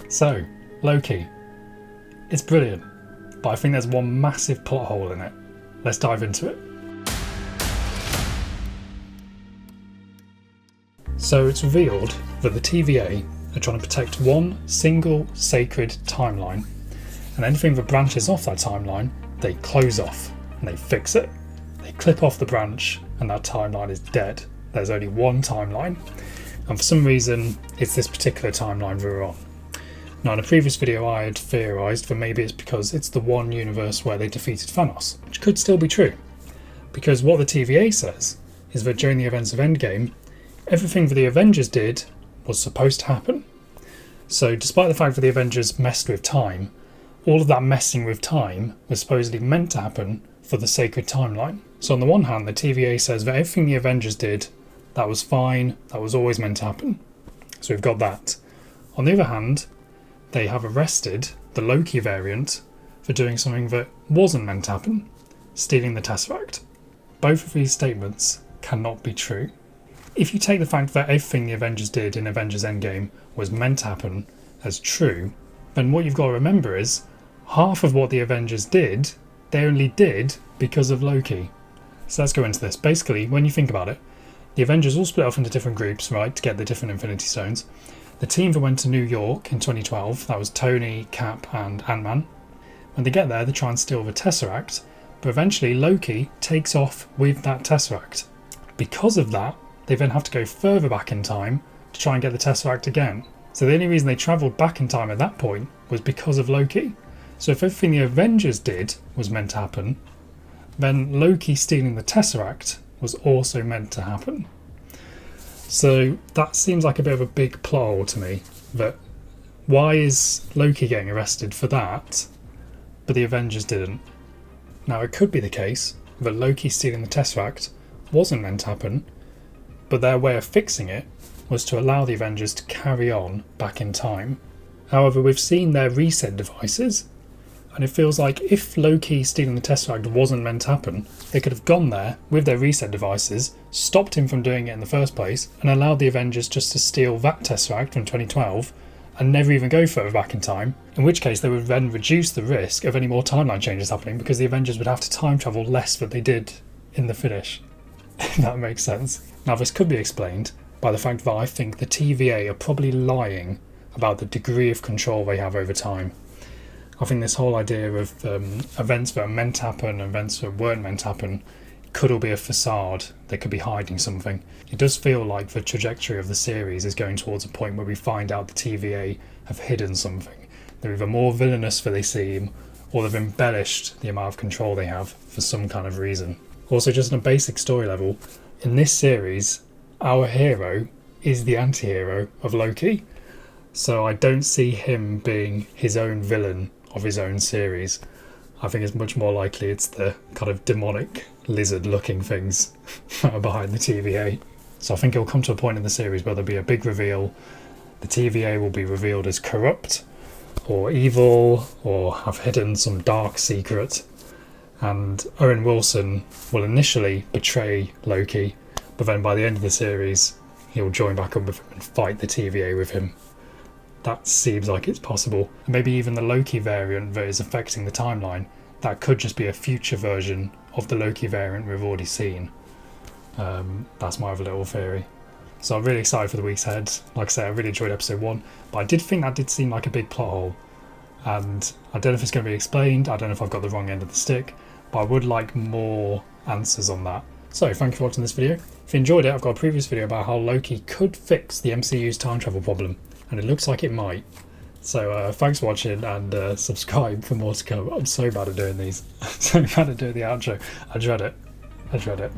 So, Loki. It's brilliant, but I think there's one massive plot hole in it. Let's dive into it. So it's revealed that the TVA are trying to protect one single sacred timeline, and anything that branches off that timeline, they close off and they fix it. They clip off the branch and that timeline is dead. There's only one timeline, and for some reason it's this particular timeline we're on. Now, in a previous video I had theorised that maybe it's because it's the one universe where they defeated Thanos, which could still be true, because what the TVA says is that during the events of Endgame, everything that the Avengers did was supposed to happen. So despite the fact that the Avengers messed with time, all of that messing with time was supposedly meant to happen for the sacred timeline. So on the one hand, the TVA says that everything the Avengers did, that was fine, that was always meant to happen. So we've got that. On the other hand, they have arrested the Loki variant for doing something that wasn't meant to happen, stealing the Tesseract. Both of these statements cannot be true. If you take the fact that everything the Avengers did in Avengers Endgame was meant to happen as true, then what you've got to remember is half of what the Avengers did, they only did because of Loki. So let's go into this. Basically, when you think about it, the Avengers all split off into different groups, right, to get the different Infinity Stones. The team that went to New York in 2012, that was Tony, Cap and Ant-Man. When they get there, they try and steal the Tesseract, but eventually Loki takes off with that Tesseract. Because of that, they then have to go further back in time to try and get the Tesseract again. So the only reason they travelled back in time at that point was because of Loki. So if everything the Avengers did was meant to happen, then Loki stealing the Tesseract was also meant to happen. So that seems like a bit of a big plot hole to me, that why is Loki getting arrested for that, but the Avengers didn't? Now it could be the case that Loki stealing the Tesseract wasn't meant to happen, but their way of fixing it was to allow the Avengers to carry on back in time. However, we've seen their reset devices, and it feels like if Loki stealing the Tesseract wasn't meant to happen, they could have gone there with their reset devices, stopped him from doing it in the first place, and allowed the Avengers just to steal that Tesseract from 2012 and never even go further back in time, in which case they would then reduce the risk of any more timeline changes happening because the Avengers would have to time travel less than they did in the finish. If that makes sense. Now this could be explained by the fact that I think the TVA are probably lying about the degree of control they have over time. I think this whole idea of events that are meant to happen and events that weren't meant to happen could all be a facade. They could be hiding something. It does feel like the trajectory of the series is going towards a point where we find out the TVA have hidden something. They're either more villainous than they seem, or they've embellished the amount of control they have for some kind of reason. Also, just on a basic story level, in this series, our hero is the anti-hero of Loki. So I don't see him being his own villain of his own series. I think it's much more likely it's the kind of demonic lizard looking things behind the TVA. So I think it'll come to a point in the series where there'll be a big reveal. The TVA will be revealed as corrupt or evil or have hidden some dark secret, and Owen Wilson will initially betray Loki, but then by the end of the series he'll join back up with him and fight the TVA with him. That seems like it's possible. And maybe even the Loki variant that is affecting the timeline, that could just be a future version of the Loki variant we've already seen. That's my other little theory. So I'm really excited for the weeks ahead. Like I say, I really enjoyed episode 1, but I did think that did seem like a big plot hole. And I don't know if it's going to be explained, I don't know if I've got the wrong end of the stick, but I would like more answers on that. So thank you for watching this video. If you enjoyed it, I've got a previous video about how Loki could fix the MCU's time travel problem, and it looks like it might. So thanks for watching, and subscribe for more to come. I'm so bad at doing these. I'm so bad at doing the outro. I dread it.